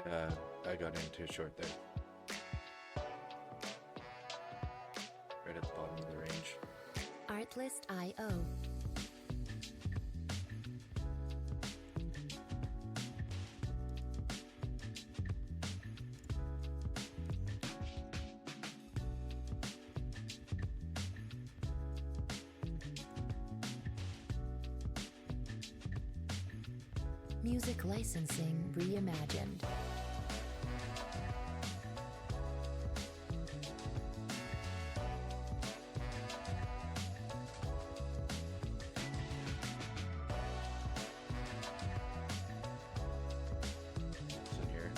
I got into short there, right at the bottom of the range. Artlist.io. Music licensing reimagined. It's in here.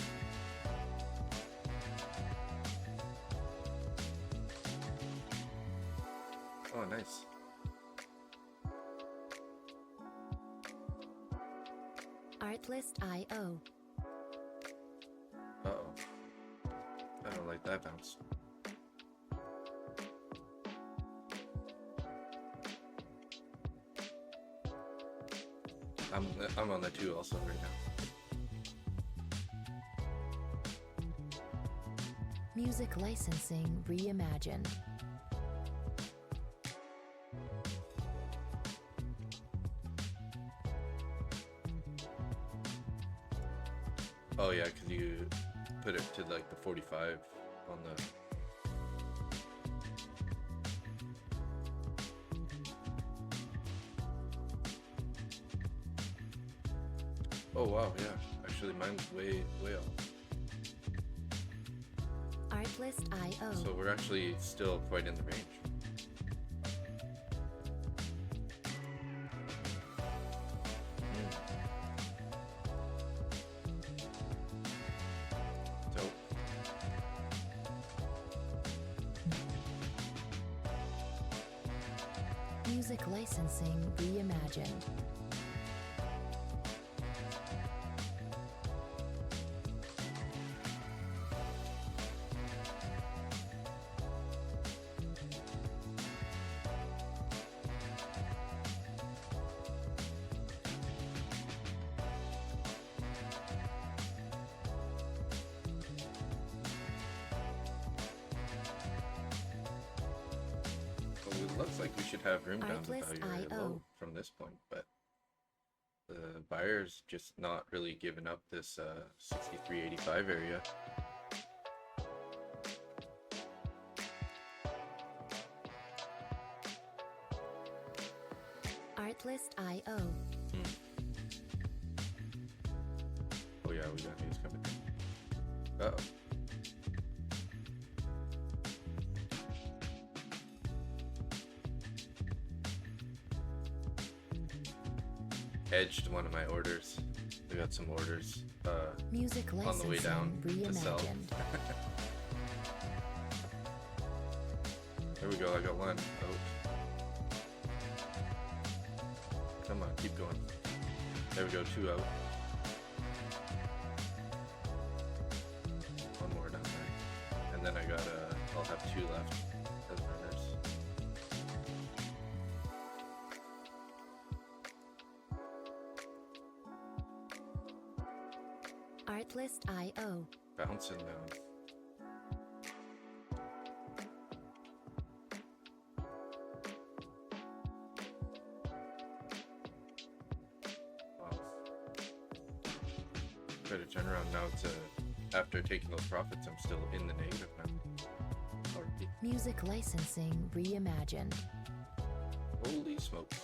Oh, nice. Artlist.io. Uh-oh. I don't like that bounce. I'm on the 2 also right now. Music licensing reimagined. Oh yeah, because you put it to like the 45 on the... Oh wow, yeah. Actually, mine's way off. Artlist.io. So we're actually still quite in the range. Dope. Music licensing reimagined. Well, it looks like we should have room down to value very Artlist.io. low from this point, but the buyer's just not really giving up this 6385 area. Artlist.io. Oh yeah, we got news coming in. Uh-oh. Edged one of my orders. I got some orders Music on the way licensing down to sell. reimagined. There we go, I got one out. Come on, keep going. There we go, 2 out. One more down there. And then I got I'll have 2 left as runners. Artlist.io. Bouncing down. Wow. Try to turn around now to, after taking those profits, I'm still in the negative now. Already. Music licensing reimagined. Holy smokes.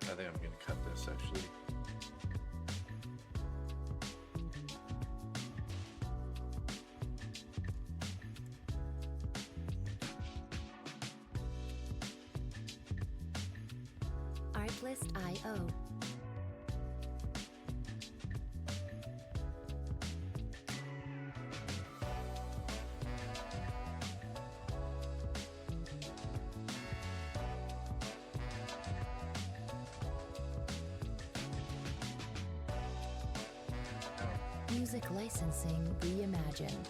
I think I'm gonna cut this actually. Artlist.io. Music licensing reimagined.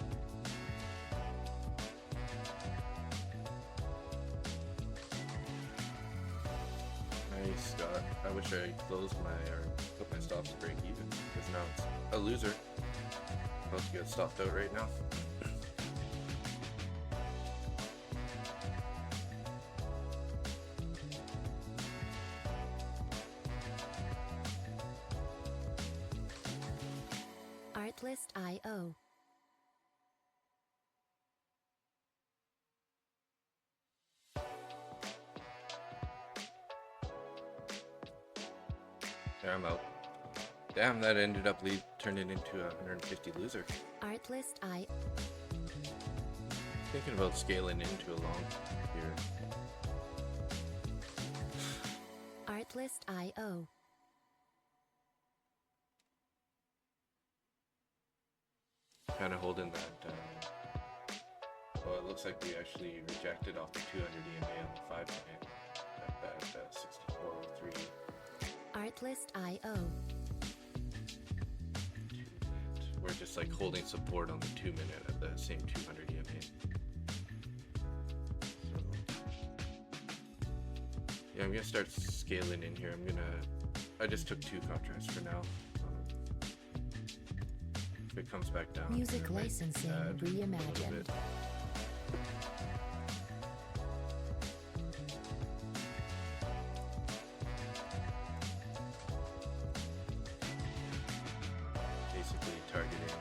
sure I close my or put my stops to break even, because now it's a loser. About to get stopped out right now. Artlist.io. There, I'm out. Damn, that ended up turned it into a 150 loser. Artlist.io. Thinking about scaling into a long here. Artlist.io. Kind of holding that. Well, it looks like we actually rejected off the 200 EMA on the 5 minute at that 6403. Artlist.io. We're just like holding support on the 2 minute at the same 200 EMA. So, yeah, I'm gonna start scaling in here. I just took 2 contracts for now. If it comes back down, Music I might licensing add a little reimagined. bit. Basically targeting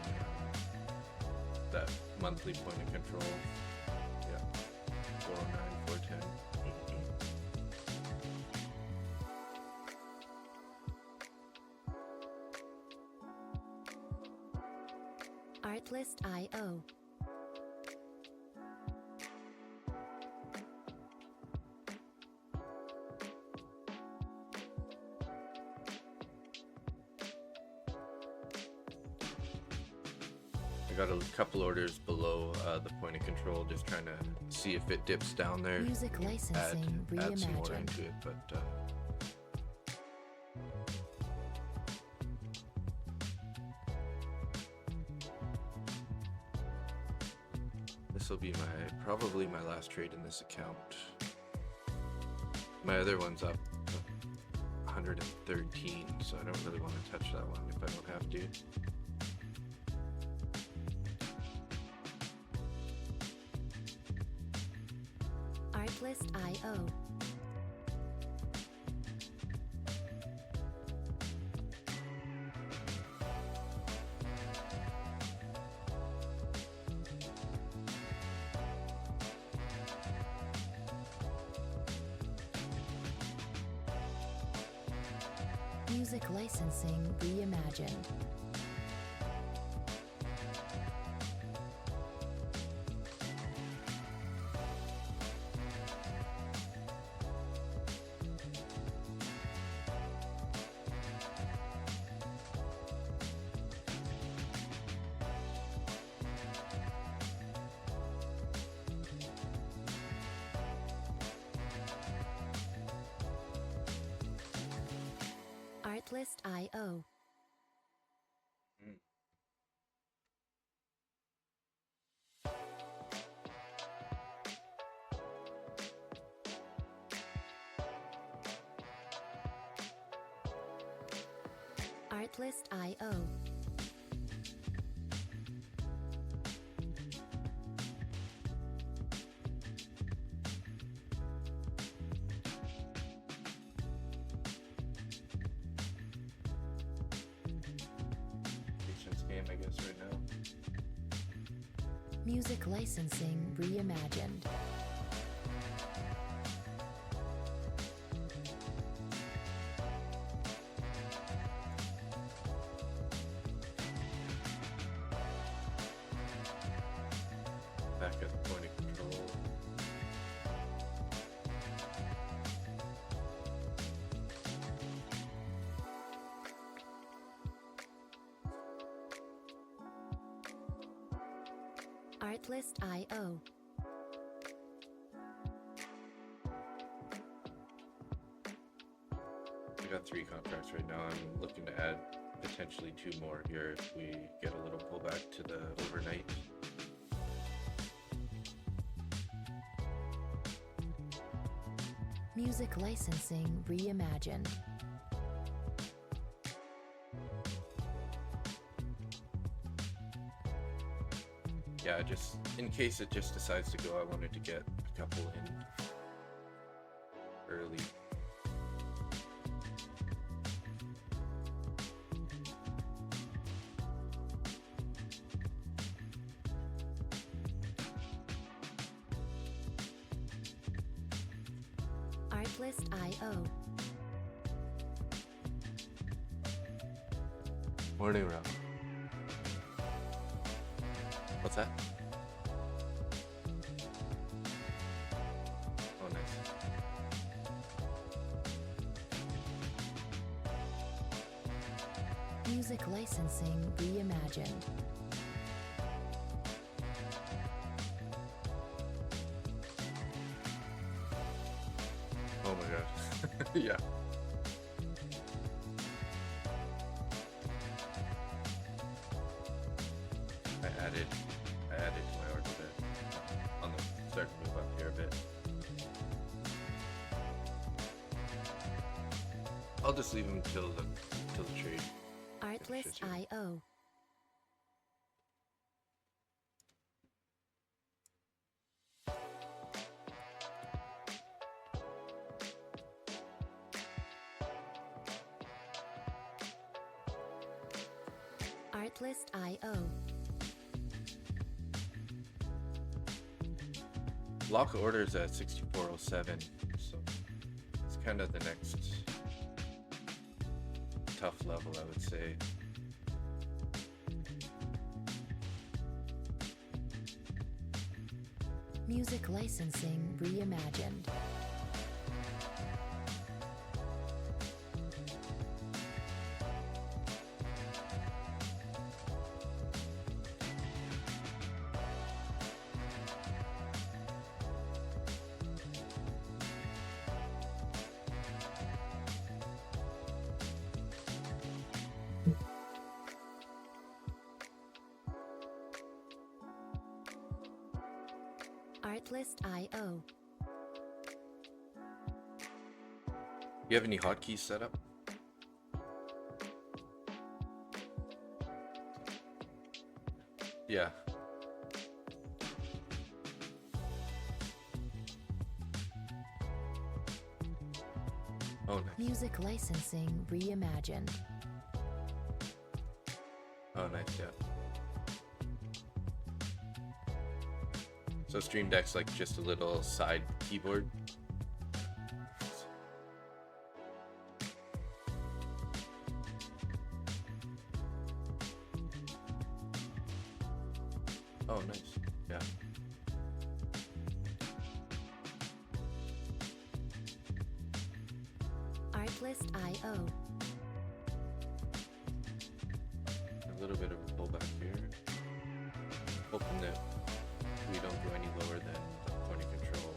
that monthly point of control. Yeah, 409, 410. Artlist.io. I got a couple orders below the point of control, just trying to see if it dips down there. Music add licensing some more reimagined. into it, but this will be probably my last trade in this account. My other one's up 113, so I don't really want to touch that one if I don't have to. Artlist.io. Music licensing reimagined. Artlist.io. Artlist.io. Patience game, I guess, right now. Music licensing reimagined. Back at the point of control. Artlist.io. I got 3 contracts right now. I'm looking to add potentially 2 more here if we get a little pullback to the overnight. Music licensing reimagined. yeah, just in case it just decides to go, I wanted to get a couple in early. Artlist.io. Morning, Rob. What's that? Oh, nice. Music licensing reimagined. Oh my gosh. Yeah. I added to my order a bit. On the start to move up here a bit. I'll just leave them till the trade. Artlist.io. Artlist.io. Lock orders at 6407, so it's kind of the next tough level, I would say. Music licensing reimagined. Artlist.io. You have any hotkeys set up? Yeah. Oh, nice. Music licensing reimagined. Oh, nice, yeah. So Stream Deck's like just a little side keyboard. Oh, nice, yeah. Artlist.io. A little bit of a pullback here. Hoping that we don't go any lower than the point of control.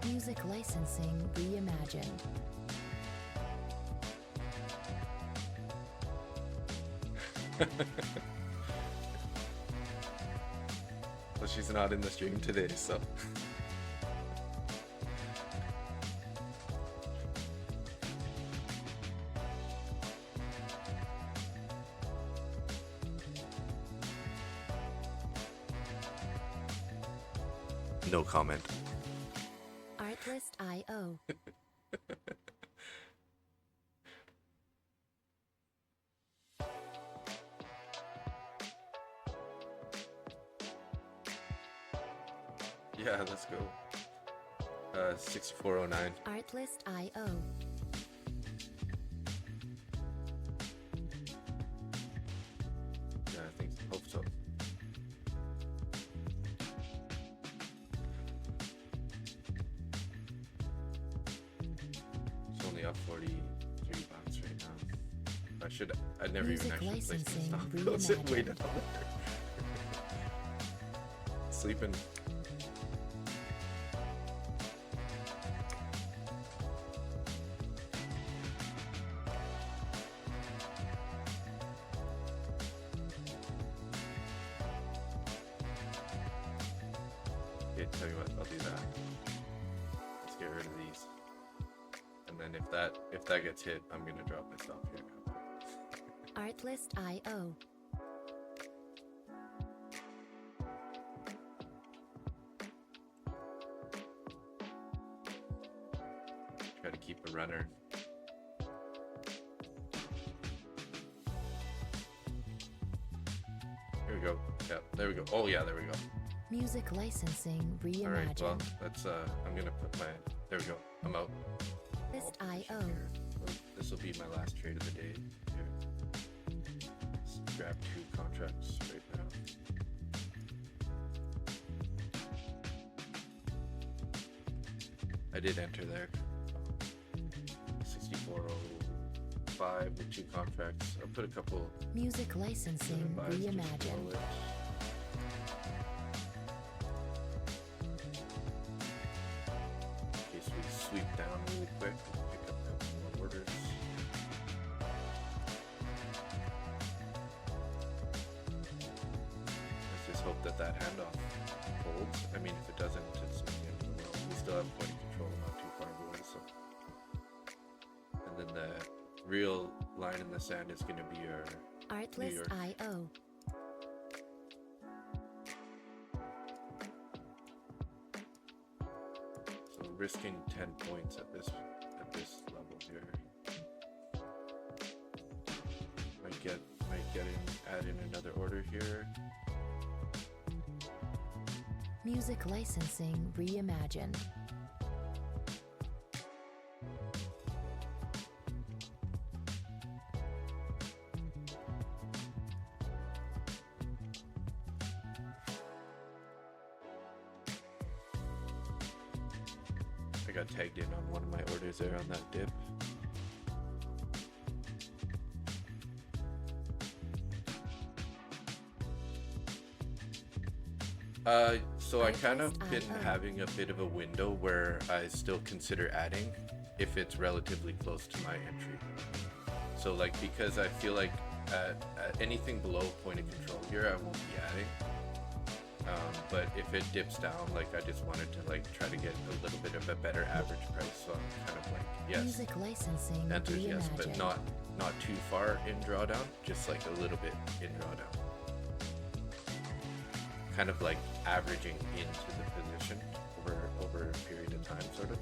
Music licensing reimagined. Well, she's not in the stream today, so. No comment. Artlist.io. Yeah, let's go. 6409. Artlist.io. Yeah, I think hope so. It's only up 43 bucks right now. I never Music even actually placed the licensing stop. Close it way reimagined. down there. Sleeping. Okay, tell you what, I'll do that. Let's get rid of these. And then if that gets hit, I'm gonna drop myself here now. Artlist.io. Try to keep a runner. Here we go. Yeah, there we go. Oh yeah, there we go. Music licensing reimagined. All right, well, that's I'm gonna put my. There we go. I'm out. Artlist.io. This will be my last trade of the day. Here. Let's grab 2 contracts right now. I did enter there. 6405 with 2 contracts. I'll put a couple. Music licensing reimagined. In case we sweep down really quick and pick up a couple more orders. Let's just hope that handoff holds. I mean, if it doesn't, it's not the end of the world. We still have point of control, not too far away. So, and then the real line in the sand is going to be our Artlist.io. So risking 10 points at this level here. Might add in another order here. Music licensing reimagined. I got tagged in on one of my orders there on that dip. So I kind of been having a bit of a window where I still consider adding if it's relatively close to my entry. So like, because I feel like at anything below point of control here, I won't be adding. But if it dips down, like I just wanted to like try to get a little bit of a better average price. So I'm kind of like, yes, Music licensing enters yes, but reimagined. not too far in drawdown, just like a little bit in drawdown. Kind of like averaging into the position over a period of time, sort of.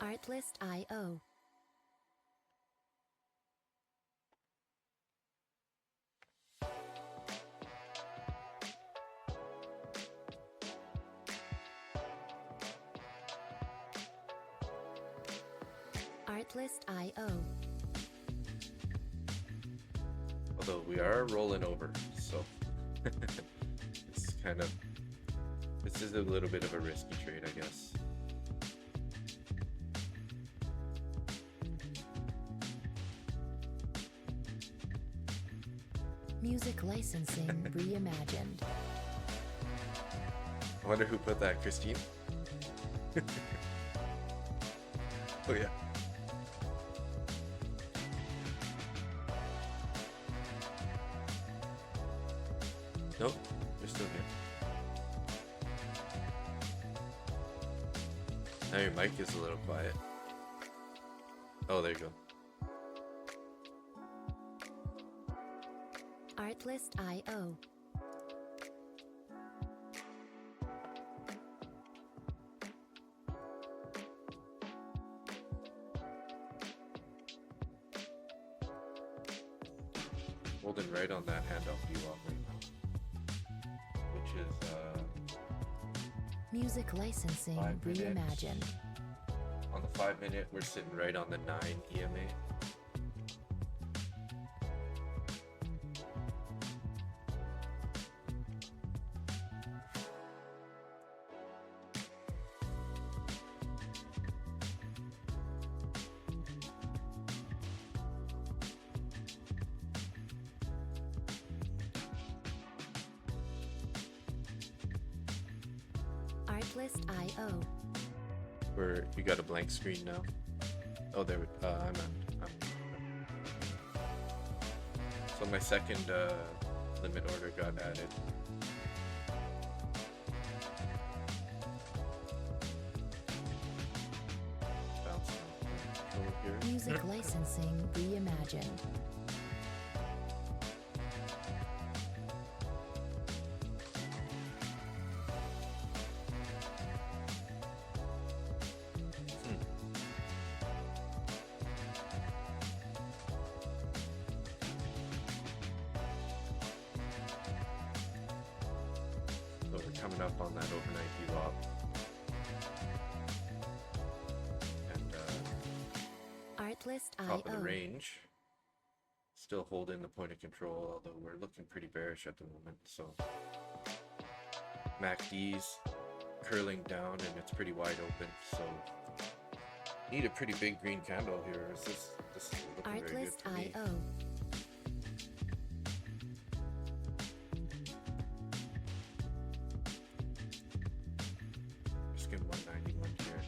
Artlist.io. Artlist.io. Although we are rolling over, so it's this is a little bit of a risky trade, I guess. Music licensing reimagined. I wonder who put that, Christine? Oh yeah. Nope, you're still here. Now your mic is a little quiet. Oh, there you go. Artlist.io. Holding right on that handoff view off right now, which is Music licensing 5 minutes. reimagined. On the 5 minute, we're sitting right on the 9 EMA. Artlist.io. Where you got a blank screen now. Oh, there. So my second limit order got added. Bounce control here. Music licensing reimagined. So we're coming up on that overnight VWAP. And top of the Artlist.io. range. Still holding the point of control, although we're looking pretty bearish at the moment. So MACD's curling down and it's pretty wide open. So need a pretty big green candle here. This is looking very good for me. Artlist.io. Just get 191 here.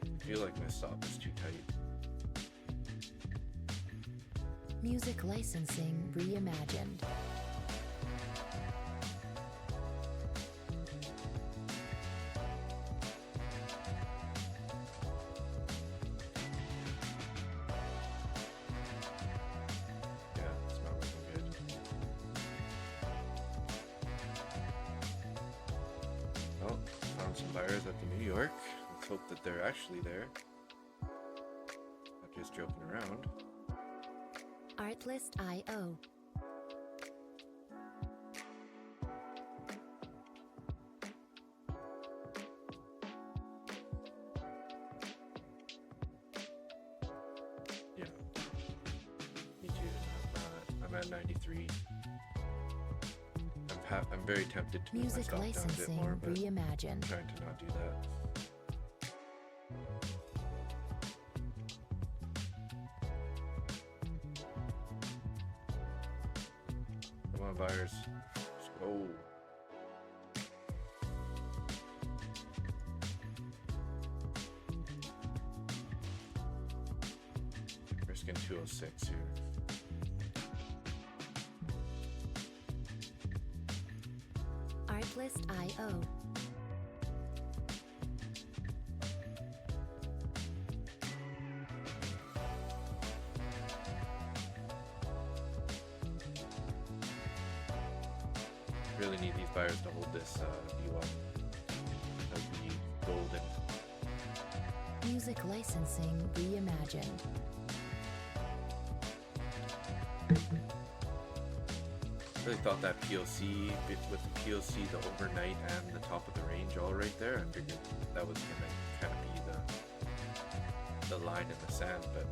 I feel like my stop is too tight. Music licensing reimagined. Yeah, it's not looking good. Well, found some buyers at the New York. Let's hope that they're actually there. Not just joking around. Artlist.io. Yeah. Me too. I'm at 93. I'm very tempted to move my Music stop down a bit licensing more, but I'm reimagined. trying to not do that. Come on, buyers. Let's go. Risking 206 here. Artlist.io. Really need these buyers to hold this view up. That would be golden. Music licensing reimagined. Really thought that POC bit with the POC, the overnight and the top of the range all right there. I figured that was gonna kind of be the line in the sand, but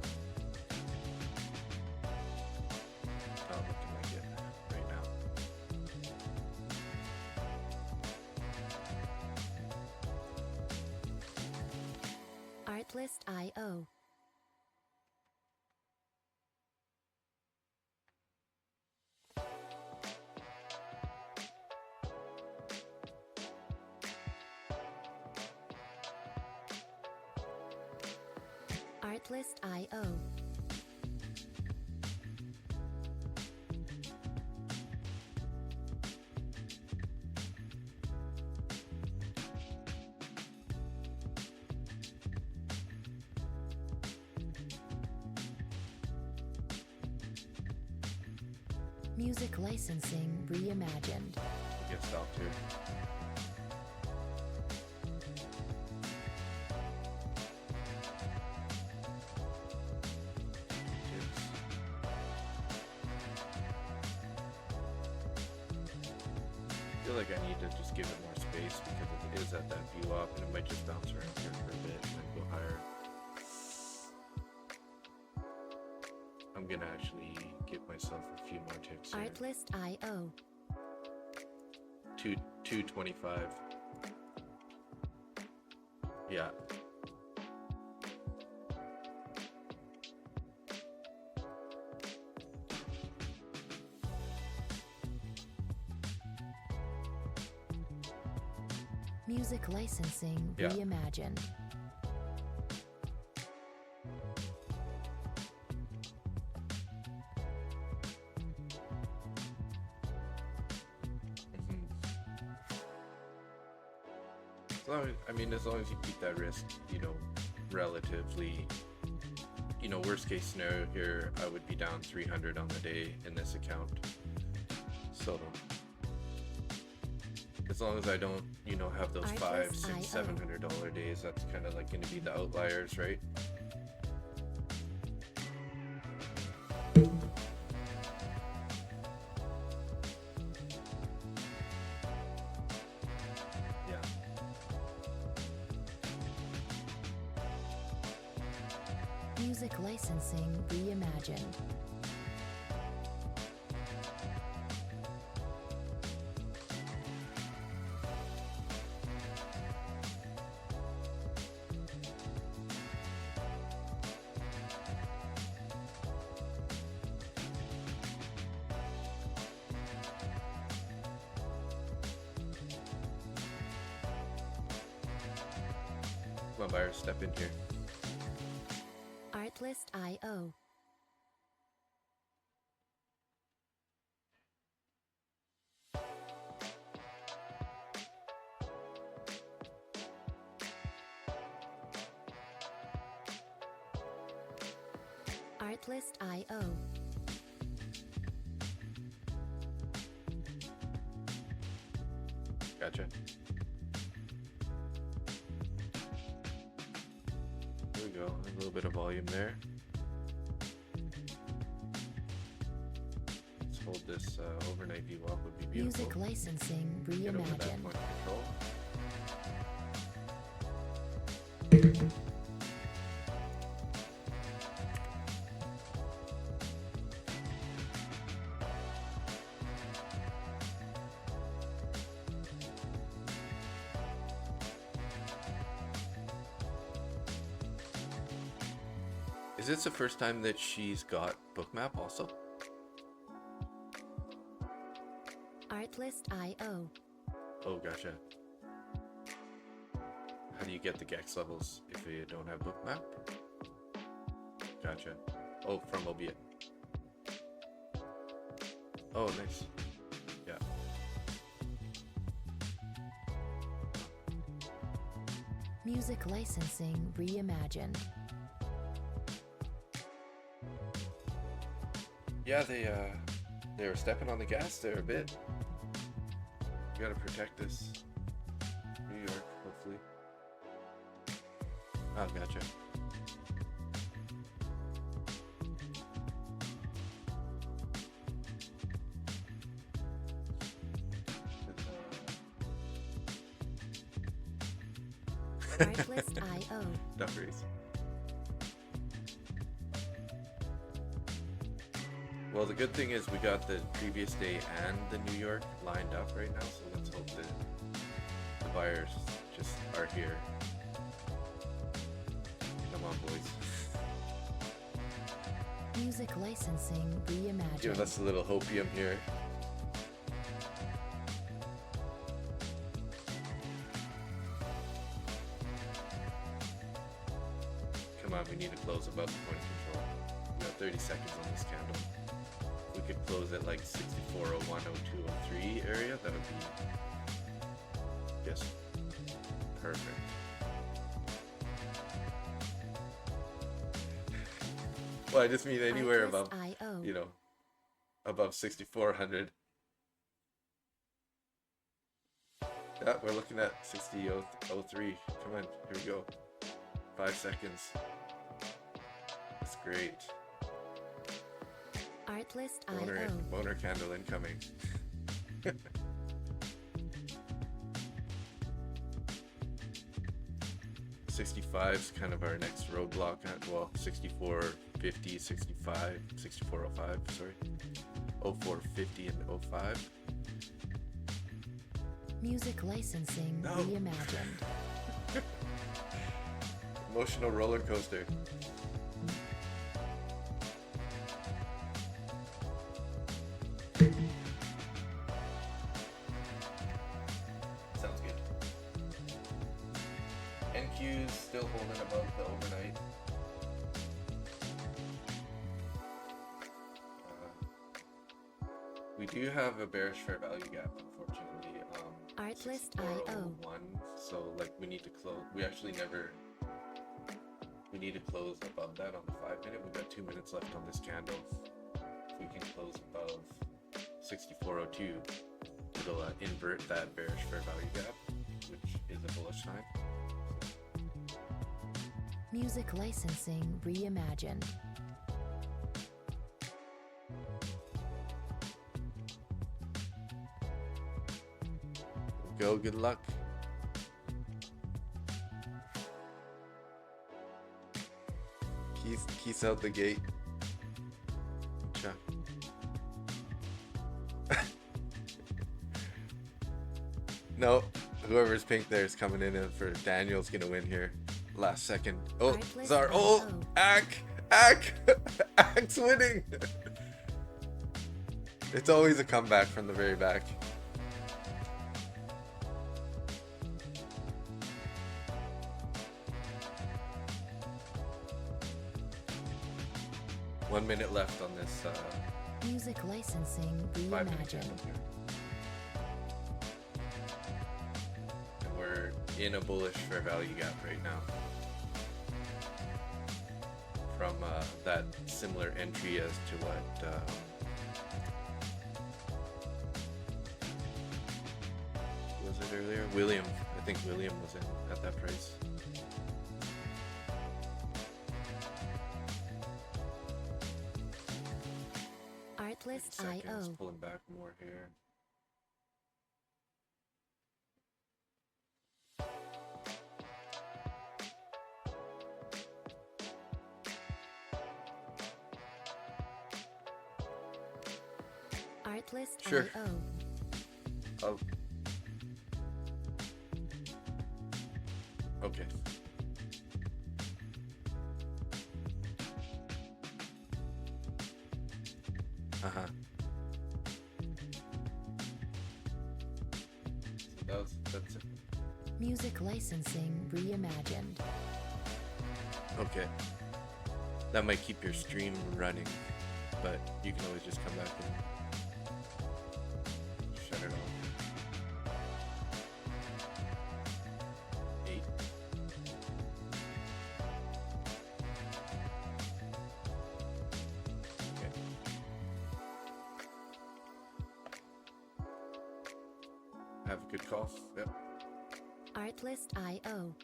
not looking like it right now. Artlist.io. Artlist.io. Music licensing reimagined. We'll get stopped here. I feel like I need to just give it more space because it is at that view up and it might just bounce around here for a bit and then go higher. I'm gonna actually give myself a few more ticks here. Artlist.io. 225. Yeah. Music licensing Yeah. reimagined. Mhm. As long as you keep that risk, relatively, worst case scenario here, I would be down 300 on the day in this account. So, as long as I don't, have those $500, $600, $700 days, that's kind of like going to be the outliers, right? Yeah. Music licensing reimagined. Come on, buyers, step in here. Artlist.io. Artlist.io. Gotcha. There we go. A little bit of volume there. Let's hold this overnight view up. Would be beautiful. Music licensing Get over that reimagined. point of control. Is this the first time that she's got Bookmap also? Artlist.io. Oh, gotcha. How do you get the Gex levels if you don't have Bookmap? Gotcha. Oh, from Obiet. Oh, nice. Yeah. Music licensing reimagined. Yeah, they were stepping on the gas there a bit. We gotta protect this. New York, hopefully. Oh, gotcha. Artlist.io. Duck race. Well, the good thing is we got the previous day and the New York lined up right now, so let's hope that the buyers just are here. Come on, boys. Music licensing reimagined. Give us a little hopium here. Come on, we need to close above the point of control. We got 30 seconds on this candle. We could close at like 64, 01, 02, 03 area. That would be just perfect. Well, I just mean anywhere above, Artlist.io. Above 6400. Yeah, we're looking at 6003. Come on, here we go. 5 seconds. That's great. Artlist.io. Boner candle incoming. 65 is kind of our next roadblock. Well, 64, 50, 65, 6405, sorry. 04, 50, and 05. Music licensing No. reimagined. Emotional roller coaster. Sounds good. QQ's still holding above the overnight. We do have a bearish fair value gap, unfortunately. Artlist.io. So like we need to close. We actually never. We need to close above that on the 5 minute. We've got 2 minutes left on this candle. If we can close above 64.02, it'll invert that bearish fair value gap, which is a bullish sign. Music licensing reimagined. Go, good luck. Keys out the gate. Cha. No, whoever's pink there is coming in and for Daniel's gonna win here. Last second. Oh, Zar. Oh, Ack's winning. It's always a comeback from the very back. One minute left on this Music licensing 5-minute reimagined. candle here. And we're in a bullish fair value gap right now. From that similar entry as to what was it earlier? William. I think William was in at that price. Seconds, Artlist.io. pulling back more here. Artlist.io. Sure. Oh. Okay. Uh-huh. So that's it. Music licensing reimagined. Okay. That might keep your stream running, but you can always just come back and shut it off. 8. Okay. Have a good call. Yep. Artlist.io.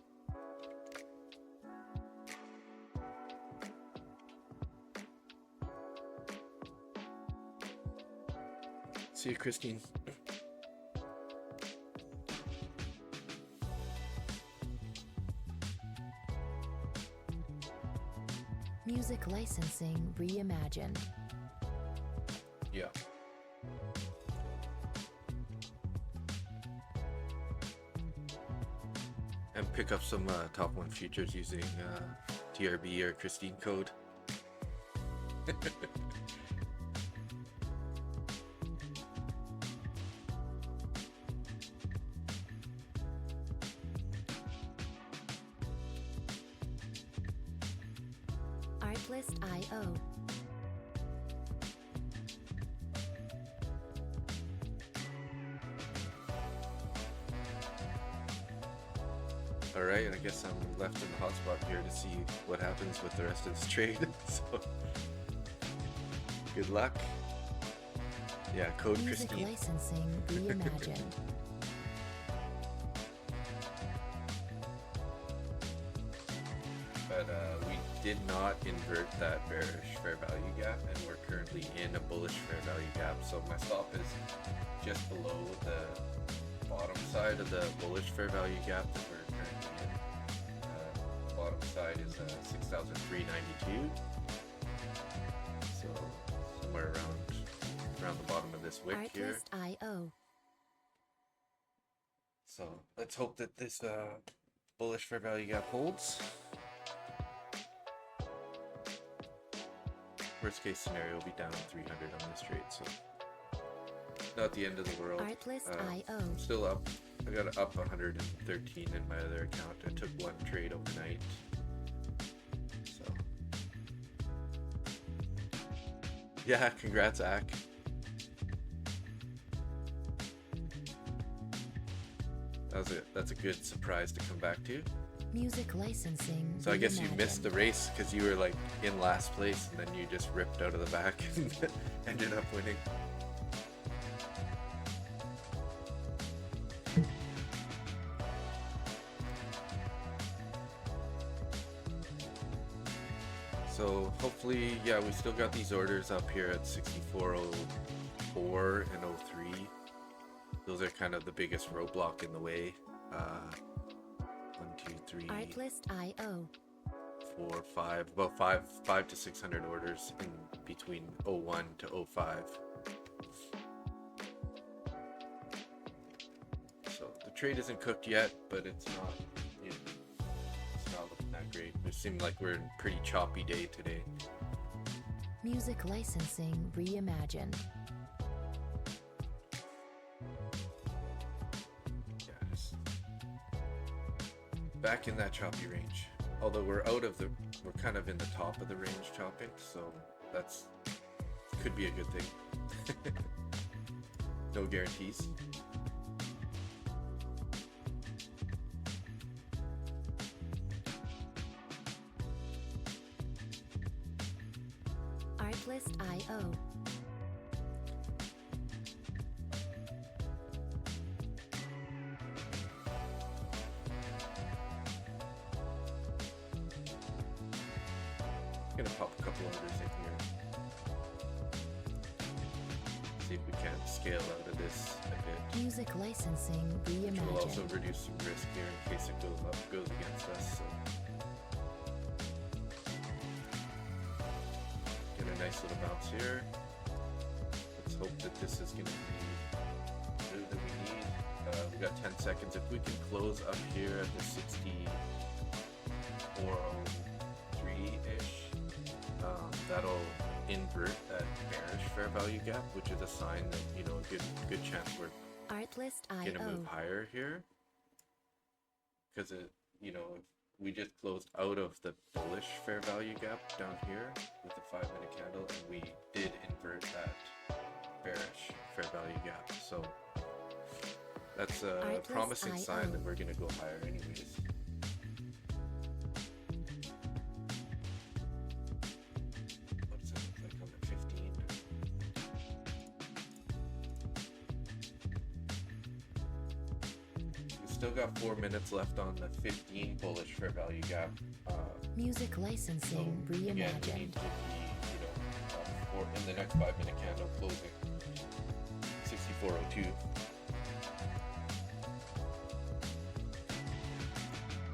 See you, Christine. Music licensing reimagined. Yeah. And pick up some top 1 futures using TRB or Christine code. Artlist.io. Alright, I guess I'm left in the hotspot here to see what happens with the rest of this trade. So, good luck. Yeah, code Music Christine. licensing reimagined. But we did not invert that bearish fair value gap, and we're currently in a bullish fair value gap. So my stop is just below the bottom side of the bullish fair value gap that we're currently in. Bottom side is 6,392. So somewhere around the bottom of this wick here. Artlist.io. So let's hope that this bullish fair value gap holds. Worst case scenario will be down 300 on this trade, so not the end of the world. Artlist.io. Still up I got up 113 in my other account. I took one trade overnight. So yeah, congrats, Ak. That's a good surprise to come back to. Music licensing. So I guess you missed the race because you were like in last place and then you just ripped out of the back and ended up winning. So hopefully, yeah, we still got these orders up here at 6404 and 03. Those are kind of the biggest roadblock in the way. 1, 2, 3, Artlist.io. 4, 5, about 5 to 600 orders in between 01 to 05. So the trade isn't cooked yet, but it's not, you know, it's not looking that great. It seemed like we're in a pretty choppy day today. Music licensing reimagined. Back in that choppy range, although we're kind of in the top of the range chopping, so that's could be a good thing. No guarantees. Artlist.io. Gonna pop a couple orders in here. See if we can't scale out of this a bit. Music licensing Which will also reimagined. reduce some risk here in case it goes against us. So get a nice little bounce here. Let's hope that this is gonna be the move that we need. We got 10 seconds. If we can close up here at the 6403-ish. That'll invert that bearish fair value gap, which is a sign that, you know, a good chance we're gonna move Artlist.io. higher here. Because it, you know, if we just closed out of the bullish fair value gap down here with the 5-minute candle, and we did invert that bearish fair value gap. So that's a Artlist promising sign IO. that we're gonna go higher anyways. What does that look like on the 15? We've still got 4 minutes left on the 15 bullish fair value gap. Music So licensing again, we need reimagined. to be, you know, or in the next 5-minute candle closing 6402.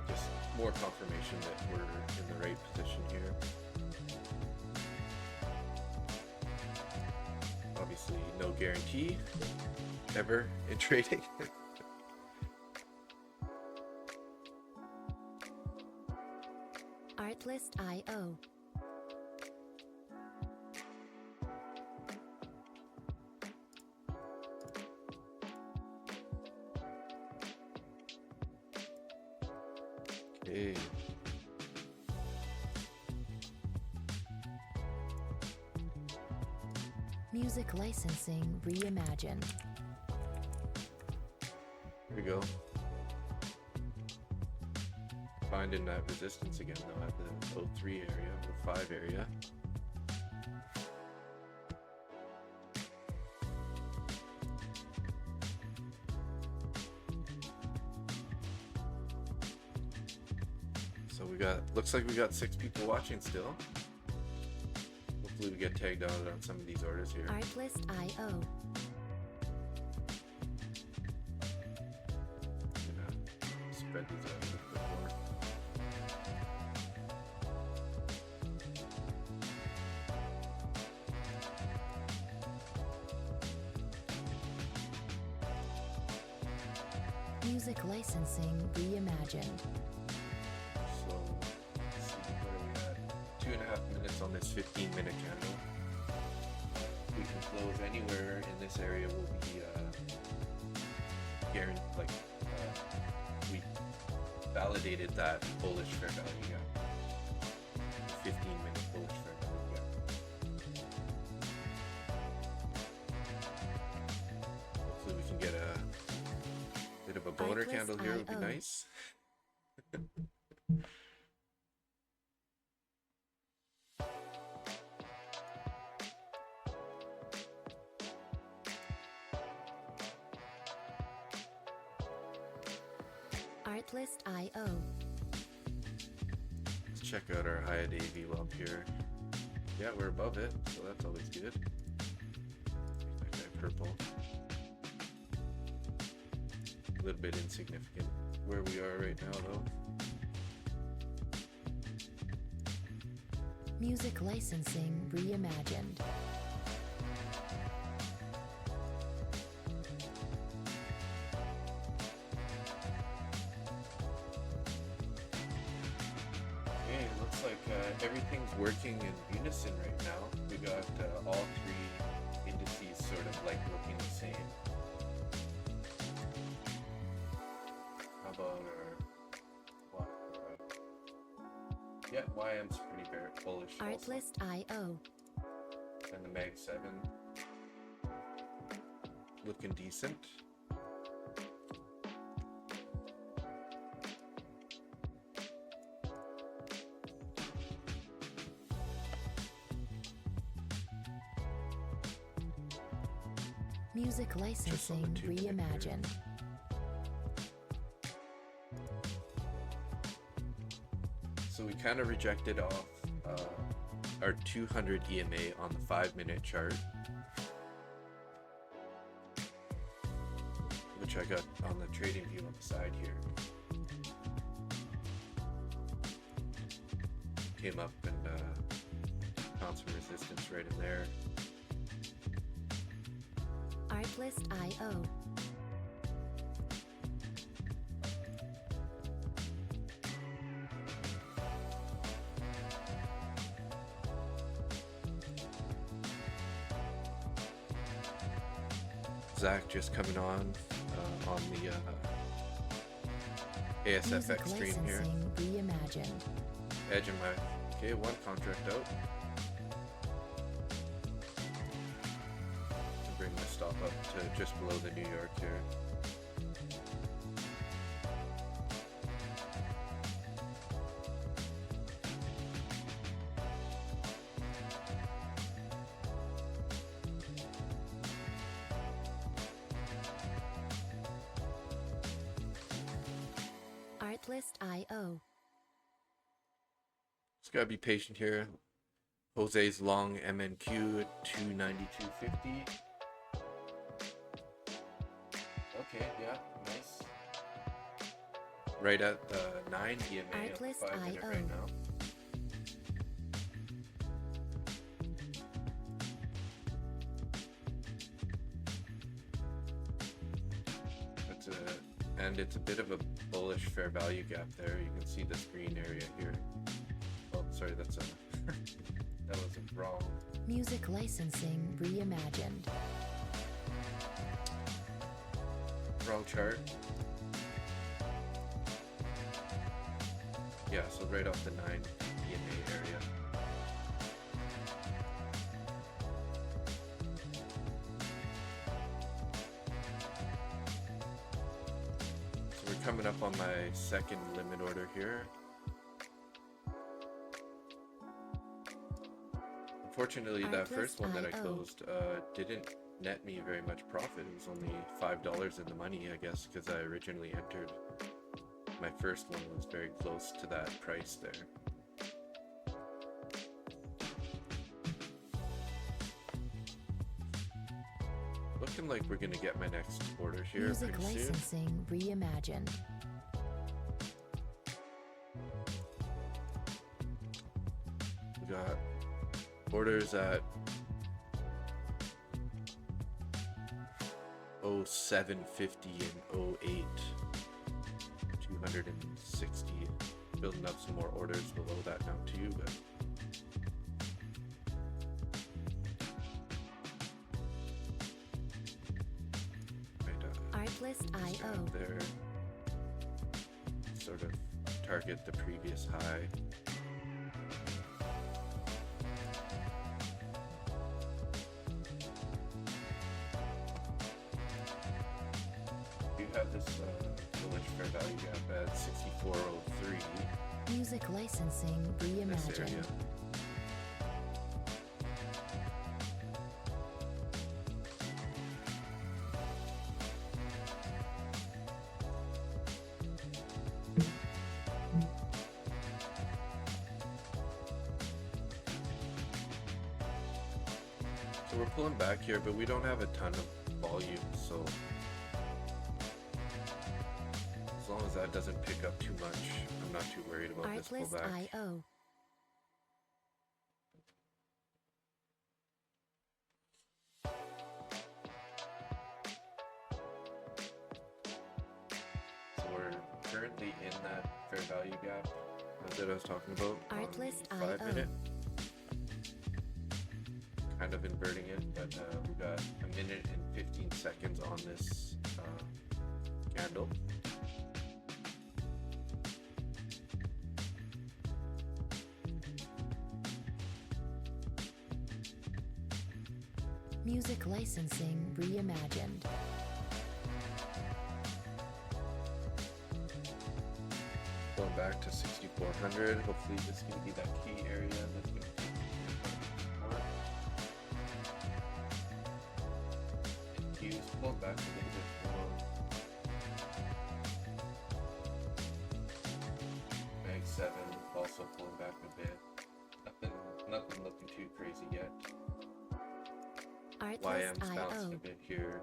Just more confirmation that we're in the right position here. Obviously, no guarantee ever in trading. Artlist.io. Okay. Music licensing reimagined. Here we go. Finding that resistance again though at the 03 area, or 5 area. So we got, looks like we got 6 people watching still. Hopefully we get tagged out on some of these orders here. Artlist.io. Gonna spread these out a little bit more. Music licensing reimagined. So let's see, what are we at? 2.5 minutes on this 15-minute candle. We can close anywhere in this area will be guaranteed, like validated that bullish fair value gap. 15-minute bullish fair value gap. Hopefully we can get a bit of a boner candle here, would be nice. Artlist.io. Let's check out our high day VWAP here. Yeah, we're above it, so that's always good. That guy purple. A little bit insignificant where we are right now, though. Music licensing reimagined. Okay, it looks like everything's working in unison right now. We got all three indices sort of like looking the same. How about our yeah, YM's pretty bullish also. Artlist.io. And the Mag 7 looking decent. Music licensing reimagined. So we kind of rejected off our 200 EMA on the 5-minute chart, which I got on the trading view on the side here. Came up and found some resistance right in there. Artlist.io. Zach just coming on the ASFX stream here. Reimagined. Edge of my one contract out. To bring my stop up to just below the New York here. Artlist.io. Just gotta be patient here. Jose's long MNQ at 292.50. Okay, yeah, nice. Right at the 9 EMA of the 5-minute right now. And it's a bit of a bullish fair value gap there. You can see this green area here. Oh, sorry, that's a that was a wrong. Music licensing reimagined. Wrong chart. Yeah, so right off the 9 EMA area. Coming up on my second limit order here. Unfortunately, that first one that I closed didn't net me very much profit. It was only $5 in the money, I guess, because I originally entered. My first one was very close to that price there. Looking like we're gonna get my next order here Music pretty soon. licensing reimagined. We got orders at 0750 and 08, 260. Building up some more orders below that now too, but. Artlist.io. There. sort of target the previous high. You have this bullish fair value gap at 6403. Music licensing This area. reimagined. So we're pulling back here, but we don't have a ton of volume, so as long as that doesn't pick up too much, I'm not too worried about this Artlist pullback. IO. So we're currently in that fair value gap that I was talking about on Artlist the 5 IO. minute. Kind of inverting it, but we got a minute and 15 seconds on this candle. Music licensing reimagined. Going back to 6400. Hopefully this is going to be that key area that's going to Q's pulling back a little bit more. Mag 7 also pulling back a bit. Nothing looking too crazy yet. Artlist YM's bounced a IO. bit here.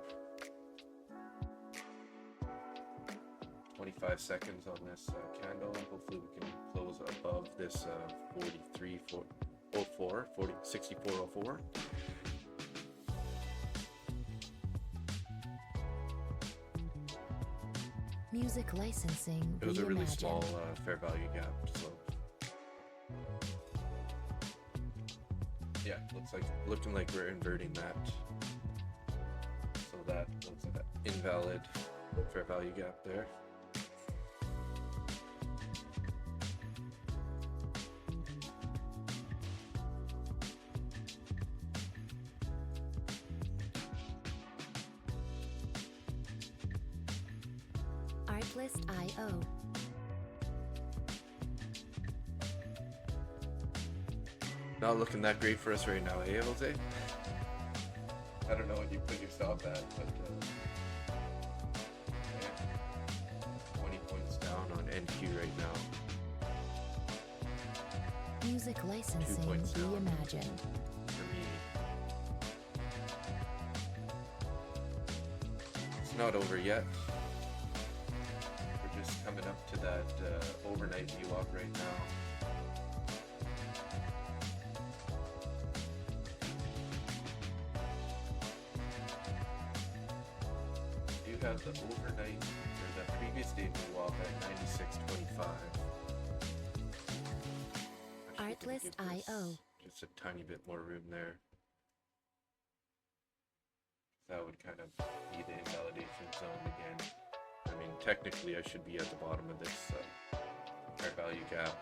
25 seconds on this candle. Hopefully we can close above this 6404. Music licensing It was a really small reimagined. fair value gap, so yeah, looking like we're inverting that. So that looks like an invalid fair value gap there. Artlist IO. Not looking that great for us right now, eh, Jose? I don't know what you put your stop at, but yeah. 20 points down on NQ right now Music licensing points down. reimagined. for me. It's not over yet. We're just coming up to that overnight VWAP right now. You have the overnight or the previous day VWAP at 96.25. Artlist IO. Just a tiny bit more room there. That would kind of be the invalidation zone again. I mean, technically I should be at the bottom of this fair value gap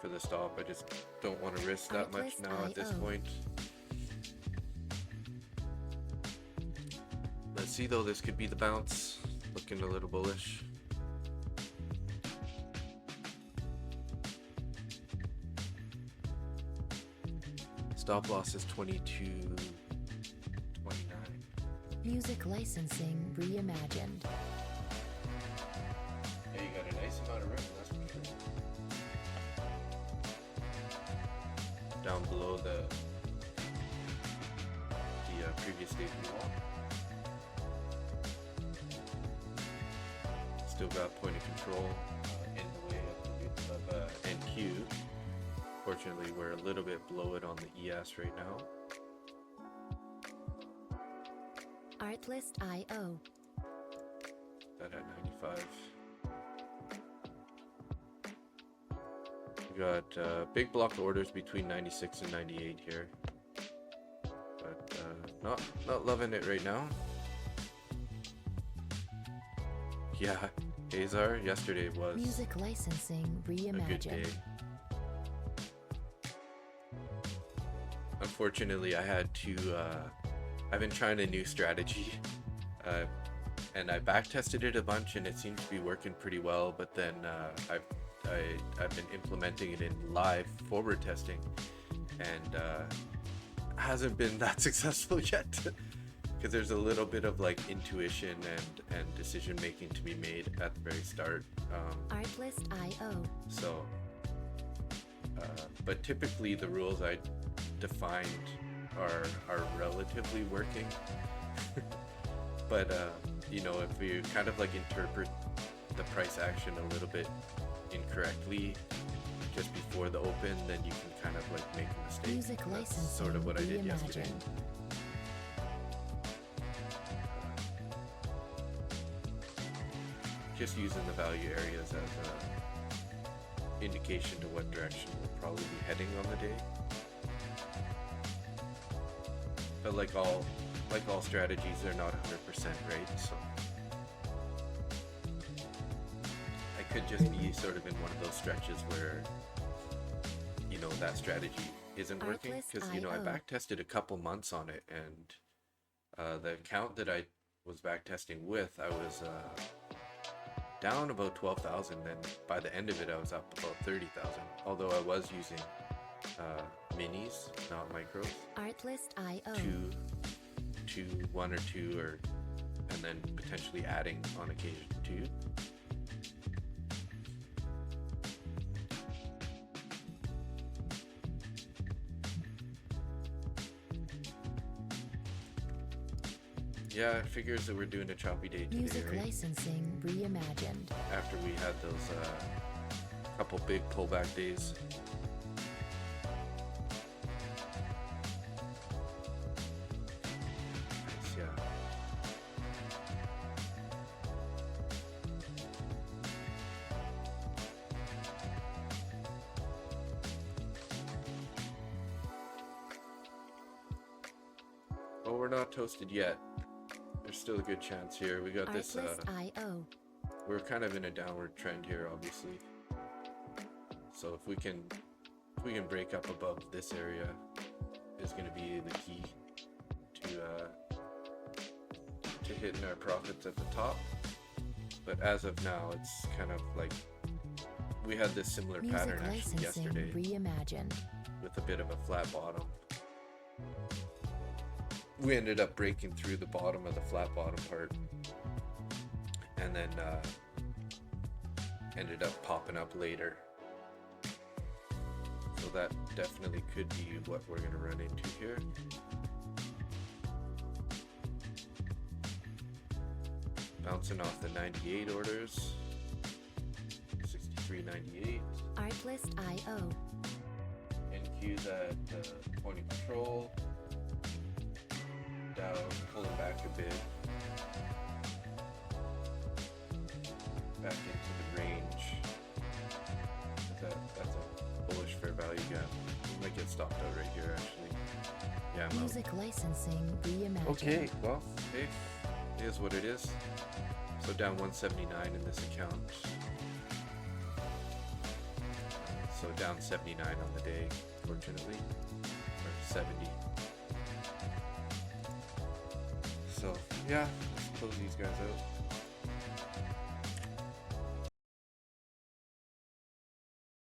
for the stop. I just don't want to risk that much Artlist now at this IO. point. Let's see though, this could be the bounce. Looking a little bullish. Stop loss is 22.29. Music licensing reimagined. Yeah, you got a nice amount of room, that's for sure. Down below the previous day wall. Still got point of control in the way of NQ. Fortunately, we're a little bit below it on the ES right now. Artlist IO. That at 95. We got big block orders between 96 and 98 here, but not loving it right now. Yeah, days are. Yesterday was Music licensing a good day. reimagined. Unfortunately, I've been trying a new strategy, and I back tested it a bunch, and it seems to be working pretty well. But then I've been implementing it in live forward testing, and hasn't been that successful yet. Because there's a little bit of like intuition and decision making to be made at the very start. Artlist.io. So, but typically the rules I defined are relatively working. But you know, if you kind of like interpret the price action a little bit incorrectly just before the open, then you can kind of like make a mistake. Music That's licensing sort of what I did yesterday. reimagined. Just using the value areas as a indication to what direction we'll probably be heading on the day. But like all strategies, they're not 100% right, so I could just be sort of in one of those stretches where, you know, that strategy isn't working, because, you know, I back tested a couple months on it, and the account that I was back testing with, I was down about 12,000, and by the end of it I was up about 30,000, although I was using minis, not micros. Artlist.io. One or two, and then potentially adding on occasion two. Yeah, it figures that we're doing a choppy day today, Music right? licensing reimagined. After we had those couple big pullback days. Nice, yeah. Oh, we're not toasted yet. There's still a good chance here. We got this. Artlist.io. We're kind of in a downward trend here, obviously. So if we can break up above this area, is going to be the key to hitting our profits at the top. But as of now, it's kind of like we had this similar Music pattern actually licensing yesterday reimagined. with a bit of a flat bottom. We ended up breaking through the bottom of the flat bottom part, and then ended up popping up later. So that definitely could be what we're going to run into here. Bouncing off the 98 orders. 63.98. Artlist.io. NQ's at point of control. Dow pulling back a bit. Back into the range. That's a bullish fair value gap. We might get stopped out right here, actually. Yeah, I'm out. Music licensing reimagined. Okay, well, hey, it is what it is. So down 179 in this account. So down 79 on the day, fortunately, or 70. So yeah, let's close these guys out.